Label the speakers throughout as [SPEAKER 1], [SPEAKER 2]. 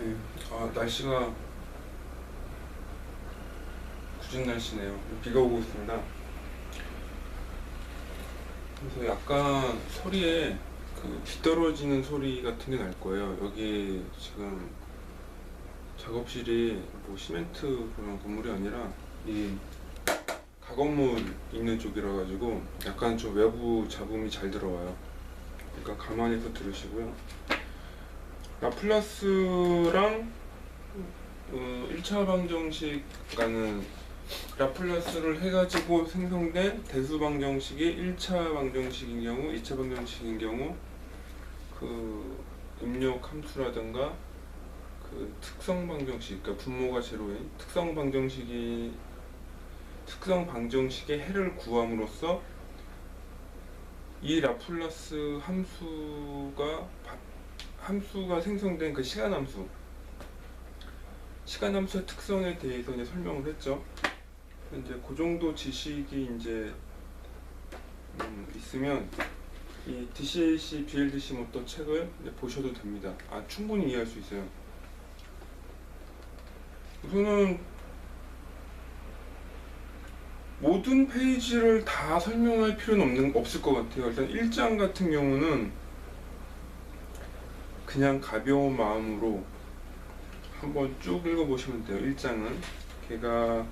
[SPEAKER 1] 네. 날씨가 궂은 날씨네요. 비가 오고 있습니다. 그래서 약간 소리에 비 떨어지는 소리 같은 게 날 거예요. 여기 지금 작업실이 뭐 시멘트 그런 건물이 아니라 이 가건물 있는 쪽이라 가지고 약간 좀 외부 잡음이 잘 들어와요. 그러니까 가만히서 들으시고요. 라플라스랑 1차 방정식과는 라플라스를 해가지고 생성된 대수 방정식이 1차 방정식인 경우, 2차 방정식인 경우 그 입력 함수라든가 그 특성 방정식, 그러니까 분모가 제로인 특성 방정식의 해를 구함으로써 이 라플라스 함수가 생성된 그 시간 함수의 특성에 대해서 이제 설명을 했죠. 이제 그 정도 지식이 이제 있으면 이 DCAC, BLDC 모터 책을 이제 보셔도 됩니다. 충분히 이해할 수 있어요. 우선은 모든 페이지를 다 설명할 필요는 없을 것 같아요. 일단 1장 같은 경우는 그냥 가벼운 마음으로 한번 쭉 읽어보시면 돼요. 1장은 걔가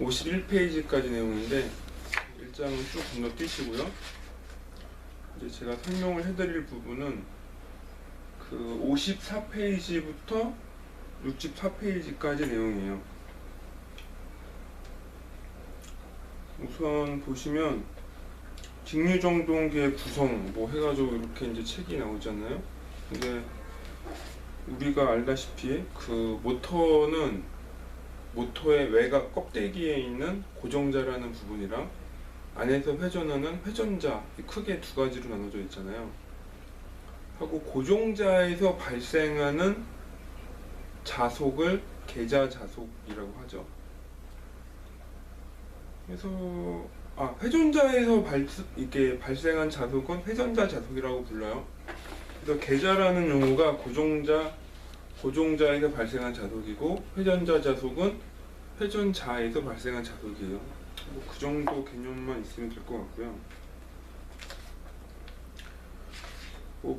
[SPEAKER 1] 51페이지까지 내용인데 1장은 쭉 건너뛰시고요. 이제 제가 설명을 해드릴 부분은 그 54페이지부터 64페이지까지 내용이에요. 우선 보시면 직류정동기의 구성 뭐 해가지고 이렇게 이제 책이 나오잖아요. 근데 우리가 알다시피 그 모터의 외곽 껍데기에 있는 고정자라는 부분이랑 안에서 회전하는 회전자, 크게 두 가지로 나눠져 있잖아요. 하고 고정자에서 발생하는 자속을 계자 자속이라고 하죠. 그래서 회전자에서 이게 발생한 자속은 회전자 자속이라고 불러요. 그래서 계자라는 용어가 고정자에서 발생한 자속이고 회전자 자속은 회전자에서 발생한 자속이에요. 그 정도 개념만 있으면 될 것 같고요.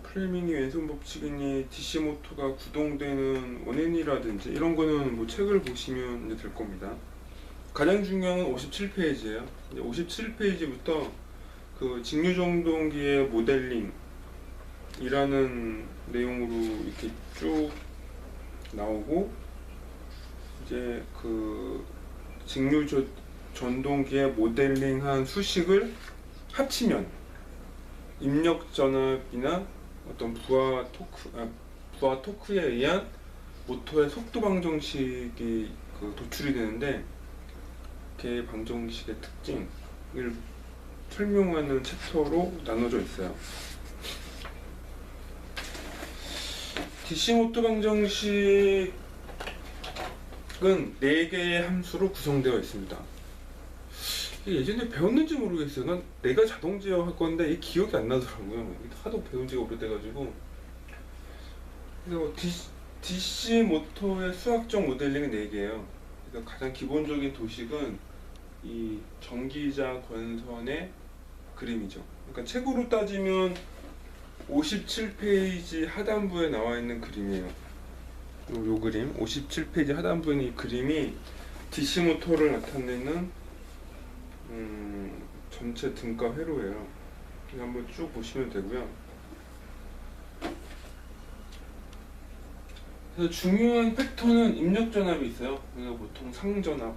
[SPEAKER 1] 플레밍이 왼손 법칙이니 DC 모터가 구동되는 원인이라든지 이런 거는 책을 보시면 이제 될 겁니다. 가장 중요한 건 57페이지예요. 57페이지부터 그 직류정동기의 모델링 이라는 내용으로 이렇게 쭉 나오고, 이제 그 직류전동기의 모델링한 수식을 합치면 입력 전압이나 어떤 부하 토크에 의한 모터의 속도 방정식이 도출이 되는데, 그 방정식의 특징을 설명하는 챕터로 나눠져 있어요. DC 모터 방정식은 4개의 함수로 구성되어 있습니다. 예전에 배웠는지 모르겠어요. 난 내가 자동 제어할 건데 이 기억이 안 나더라고요. 하도 배운 지가 오래돼가지고. 그래서 DC 모터의 수학적 모델링은 4개예요. 그래서 가장 기본적인 도식은 이 전기자 권선의 그림이죠. 그러니까 책으로 따지면 57페이지 하단부에 나와 있는 그림이에요. 요 그림, 57페이지 하단부에 있는 이 그림이 DC 모터를 나타내는 전체 등가 회로예요. 한번 쭉 보시면 되고요. 그래서 중요한 팩터는 입력 전압이 있어요. 그러니까 보통 상전압.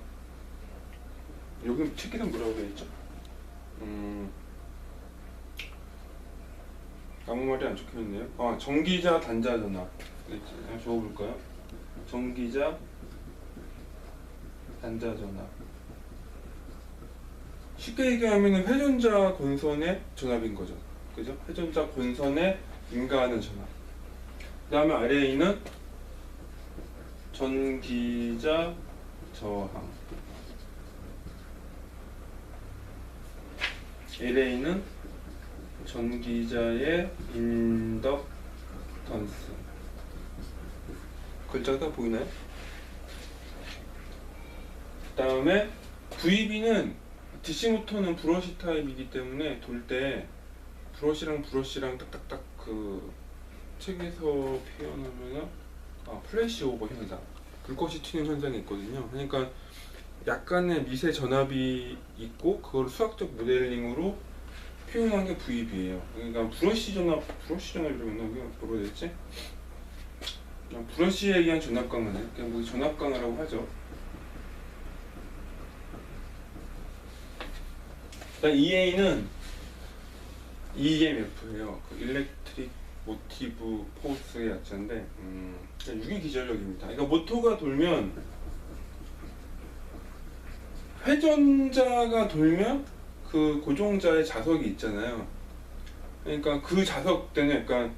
[SPEAKER 1] 여기 책에는 뭐라고 되어 있죠? 아무 말이 안 적혀있네요. 전기자 단자 전압. 적어볼까요? 전기자 단자 전압. 쉽게 얘기하면 회전자 권선의 전압인 거죠. 그죠? 회전자 권선에 인가하는 전압. 그 다음에 아래에 있는 전기자 저항. LA는 전기자의 인덕턴스. 글자가 보이나요? 그 다음에 VB는 DC 모터는 브러쉬 타입이기 때문에 돌 때 브러쉬랑 딱딱딱 그 책에서 표현하면은 플래시 오버 현상, 불꽃이 튀는 현상이 있거든요. 그러니까 약간의 미세 전압이 있고 그걸 수학적 모델링으로 표현한 게 VB예요. 그러니까 브러쉬전압이라면 뭐로 해야 되지? 그냥 브러쉬에 의한 전압 강화네. 그냥 뭐 전압 강화라고 하죠. EA는 EMF예요. 그 일렉트릭 모티브 포스의 약자인데 유기기전력입니다. 그러니까 모터가 돌면 회전자가 돌면 그 고정자의 자석이 있잖아요. 그러니까 그 자석 때문에 약간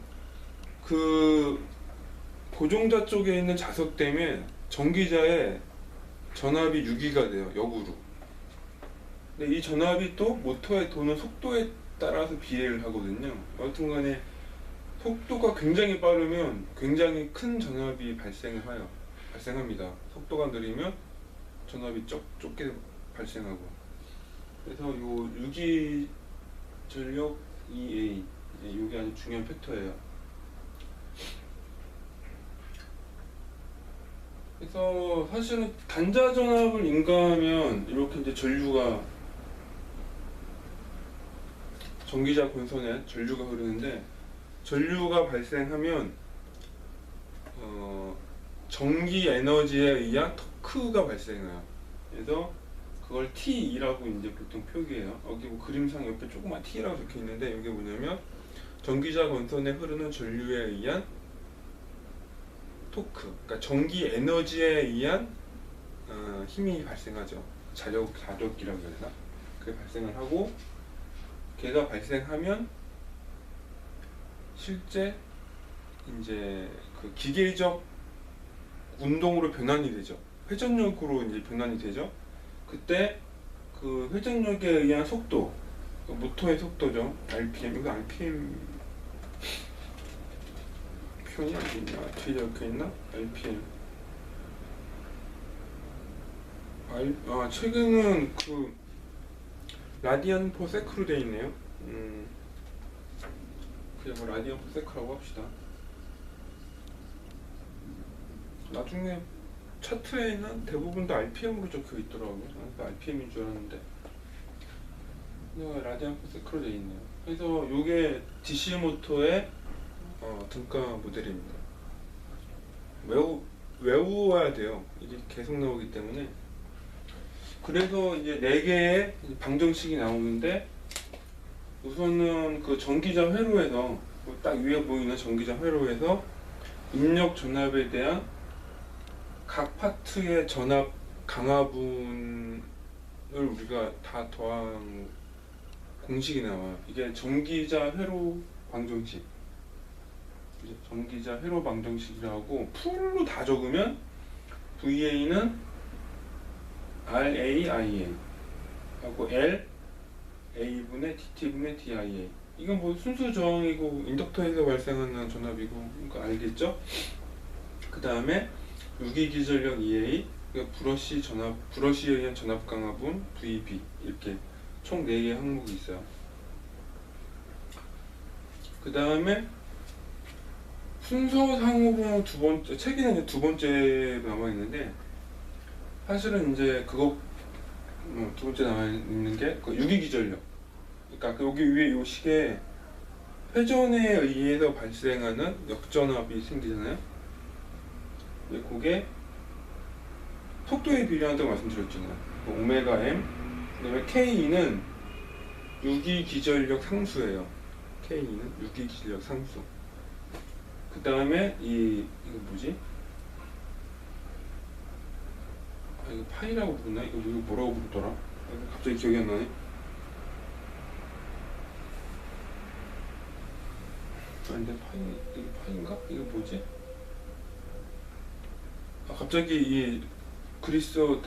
[SPEAKER 1] 그 고정자 쪽에 있는 자석 때문에 전기자의 전압이 유기가 돼요. 역으로. 근데 이 전압이 또 모터의 도는 속도에 따라서 비례를 하거든요. 여튼간에 속도가 굉장히 빠르면 굉장히 큰 전압이 발생합니다. 속도가 느리면 전압이 좁게 발생하고. 그래서 요 유기 전력 EA 이게 아주 중요한 팩터예요. 그래서 사실은 단자 전압을 인가하면 이렇게 이제 전기자 본선에 전류가 흐르는데, 전류가 발생하면 전기 에너지에 의한 토크가 발생해요. 그래서 그걸 T라고 이제 보통 표기해요. 여기 뭐 그림상 옆에 조그만 T라고 적혀 있는데, 이게 뭐냐면 전기자 권선에 흐르는 전류에 의한 토크, 그러니까 전기 에너지에 의한 힘이 발생하죠. 자력이라고 해야 되나? 그게 발생을 하고, 걔가 발생하면 실제 이제 그 기계적 운동으로 변환이 되죠. 회전력으로 이제 변환이 되죠. 그때 그 회전력에 의한 속도, 그 모터의 속도죠. RPM, 이거 RPM 표현이 어디 있나? 뒤에 적혀 있나? RPM. 최근은 그 라디안 퍼 세크로 되어 있네요. 그냥 뭐 라디안 퍼 세크라고 합시다. 나중에 차트에는 대부분 다 RPM으로 적혀 있더라고요. RPM인 줄 알았는데 라디안 퍼 세크로 되어 있네요. 그래서 요게 DC 모터의 등가 모델입니다. 외워야 돼요. 이게 계속 나오기 때문에. 그래서 이제 4개의 방정식이 나오는데, 우선은 그 전기자 회로에서 딱 위에 보이는 전기자 회로에서 입력 전압에 대한 각 파트의 전압 강화분을 우리가 다 더한 공식이 나와요. 이게 전기자 회로 방정식. 전기자 회로 방정식이라고 풀로 다 적으면 VA는 RAIA 하고 L A분의 DT분의 DIA. 이건 뭐 순수 저항이고 인덕터에서 발생하는 전압이고, 그러니까 알겠죠? 그 다음에 유기기전력 EA, 그러니까 브러쉬에 의한 전압 강화분 VB, 이렇게 총 4개의 항목이 있어요. 그 다음에 순서상으로 책에는 두 번째 남아 있는데, 사실은 이제 그거 두 번째 남아 있는 게 그 유기기전력. 그러니까 여기 위에 이 식에 회전에 의해서 발생하는 역전압이 생기잖아요. 그게 속도에 비례한다고 말씀드렸잖아요. 오메가 M. 그다음에 K는 유기기전력 상수예요. K는 유기기전력 상수. 그 다음에 이거 뭐지? 이거 파이라고 부르나? 이거 뭐라고 부르더라? 갑자기 기억이 안 나네. 근데 이거 파이인가? 이거 뭐지? 갑자기 이 그리스어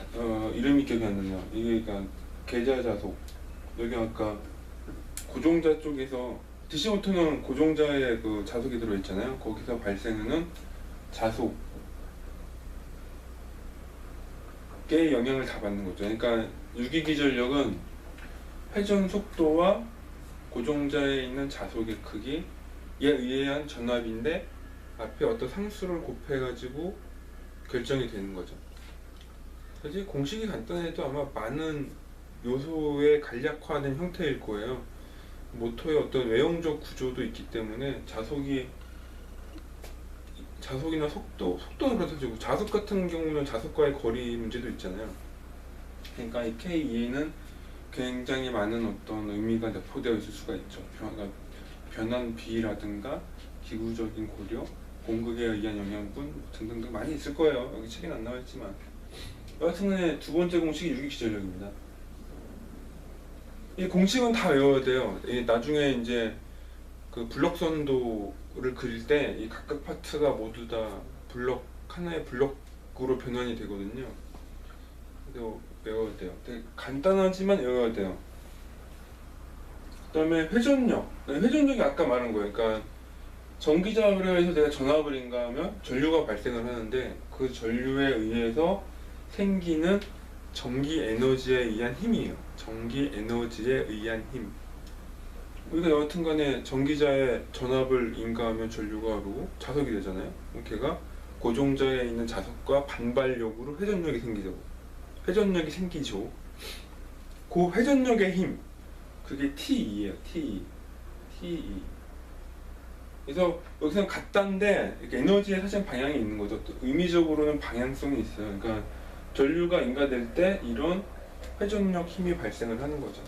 [SPEAKER 1] 이름이 기억이 안 나네요. 이게 그러니까 계좌자속. 여기 아까 고정자 쪽에서 DC 모터는 고정자에 그 자석이 들어있잖아요. 거기서 발생하는 자속, 영향을 다 받는 거죠. 그러니까 유기기전력은 회전 속도와 고정자에 있는 자속의 크기에 의한 전압인데 앞에 어떤 상수를 곱해가지고 결정이 되는 거죠. 사실 공식이 간단해도 아마 많은 요소의 간략화된 형태일 거예요. 모터의 어떤 외형적 구조도 있기 때문에 자속이나 속도는 그렇다고 자속 같은 경우는 자속과의 거리 문제도 있잖아요. 그러니까 이 K2에는 굉장히 많은 어떤 의미가 내포되어 있을 수가 있죠. 변환 비라든가 기구적인 고려, 공극에 의한 영향분 등등등 많이 있을 거예요. 여기 책에는 안 나와 있지만 여하튼 두 번째 공식이 유기기전력입니다. 이 공식은 다 외워야 돼요. 나중에 이제 그 블럭선도를 그릴 때 이 각각 파트가 모두 다 하나의 블럭으로 변환이 되거든요. 그래서 외워야 돼요. 되게 간단하지만 외워야 돼요. 그 다음에 회전력. 회전력이 아까 말한 거예요. 그러니까 전기자업에 의해서 내가 전압을 인가하면 전류가 발생을 하는데 그 전류에 의해서 생기는 전기 에너지에 의한 힘이에요. 전기 에너지에 의한 힘. 우리가 여하튼간에 전기자에 전압을 인가하면 전류가 흐르고 자석이 되잖아요. 걔가 고정자에 있는 자석과 반발력으로 회전력이 생기죠. 그 회전력의 힘, 그게 T2예요. T2. 그래서 여기서는 같다인데 에너지의 사실 방향이 있는 거죠. 또 의미적으로는 방향성이 있어요. 그러니까 전류가 인가될 때 이런 회전력 힘이 발생을 하는 거죠.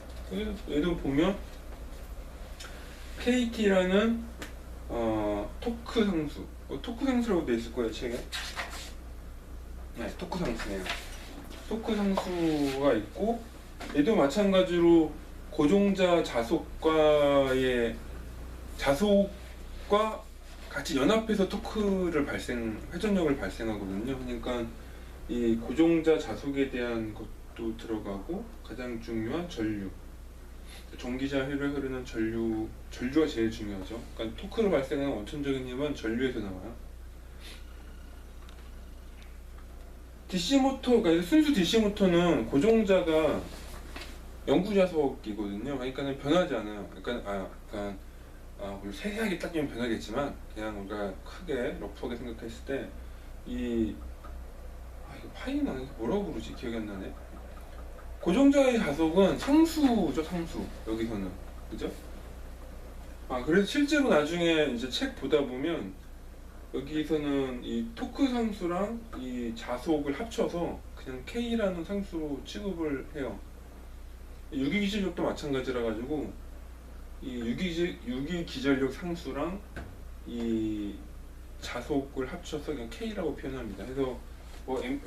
[SPEAKER 1] 얘도 보면 KT라는 토크 상수, 토크 상수라고 되어 있을 거예요, 책에. 네, 토크 상수네요. 토크 상수가 있고, 얘도 마찬가지로 고정자 자속과 같이 연합해서 회전력을 발생하거든요. 그러니까 이 고정자 자속에 대한 것도 들어가고 가장 중요한 전류. 전기자회로 흐르는 전류가 제일 중요하죠. 그러니까 토크로 발생하는 원천적인 힘은 전류에서 나와요. DC 모터, 그러니까 순수 DC 모터는 고정자가 영구자석이거든요. 그러니까 변하지 않아요. 물론 세세하게 따지면 변하겠지만 그냥 우리가 크게 러프하게 생각했을 때 이거 파이는 아니고 뭐라고 부르지? 기억이 안 나네. 고정자의 자속은 상수죠, 상수. 여기서는. 그죠? 그래서 실제로 나중에 이제 책 보다 보면 여기서는 이 토크 상수랑 이 자속을 합쳐서 그냥 K라는 상수로 취급을 해요. 유기기전력도 마찬가지라 가지고 이 유기기전력 상수랑 이 자속을 합쳐서 그냥 K라고 표현합니다. 그래서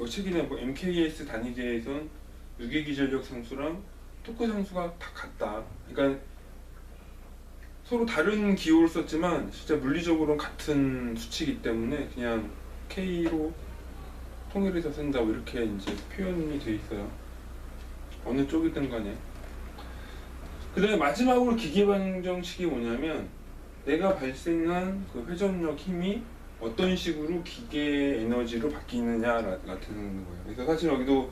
[SPEAKER 1] 책이나 MKS 단위제에선 유기기전력 상수랑 토크 상수가 다 같다. 그러니까 서로 다른 기호를 썼지만 진짜 물리적으로는 같은 수치이기 때문에 그냥 K로 통일해서 쓴다 이렇게 이제 표현이 돼 있어요. 어느 쪽이든 간에. 그 다음에 마지막으로 기계방정식이 뭐냐면 내가 발생한 그 회전력 힘이 어떤 식으로 기계 에너지로 바뀌느냐 나타내는 거예요. 그래서 사실 여기도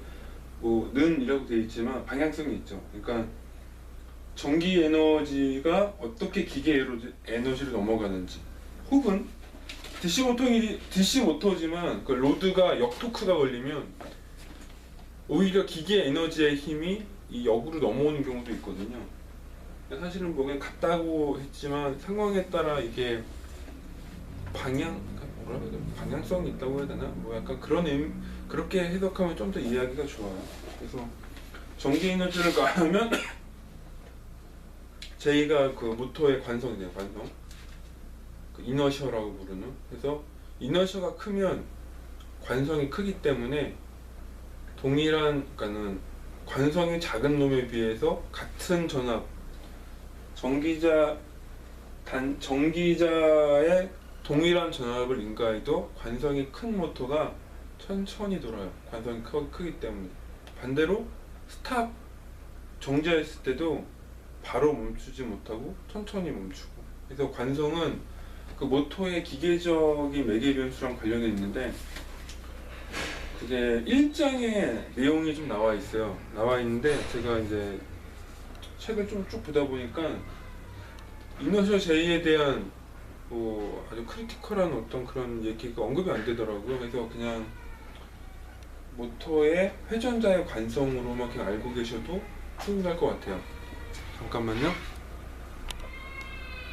[SPEAKER 1] 는이라고 되어 있지만 방향성이 있죠. 그러니까 전기 에너지가 어떻게 기계 에너지로 넘어가는지, 혹은 DC 모터지만 그 로드가 역토크가 걸리면 오히려 기계 에너지의 힘이 이 역으로 넘어오는 경우도 있거든요. 사실은 그냥 같다고 했지만 상황에 따라 이게 방향성이 있다고 해야 되나? 약간 그렇게 해석하면 좀 더 이해하기가 좋아요. 그래서 전기 에너지를 가하면 저희가 그 모터의 관성이네요. 관성. 그 이너셔라고 부르는. 그래서 이너셔가 크면 관성이 크기 때문에 그러니까는 관성이 작은 놈에 비해서 같은 전압 전기자의 동일한 전압을 인가해도 관성이 큰 모터가 천천히 돌아요. 관성이 크기 때문에. 반대로 정지했을 때도 바로 멈추지 못하고 천천히 멈추고. 그래서 관성은 그 모터의 기계적인 매개 변수랑 관련해 있는데 그게 1장에 내용이 좀 나와 있어요. 나와 있는데 제가 이제 책을 좀 쭉 보다 보니까 이너셜 J에 대한 뭐 아주 크리티컬한 어떤 그런 얘기가 언급이 안 되더라고요. 그래서 그냥 모터의 회전자의 관성으로만 그냥 알고 계셔도 충분할 것 같아요. 잠깐만요.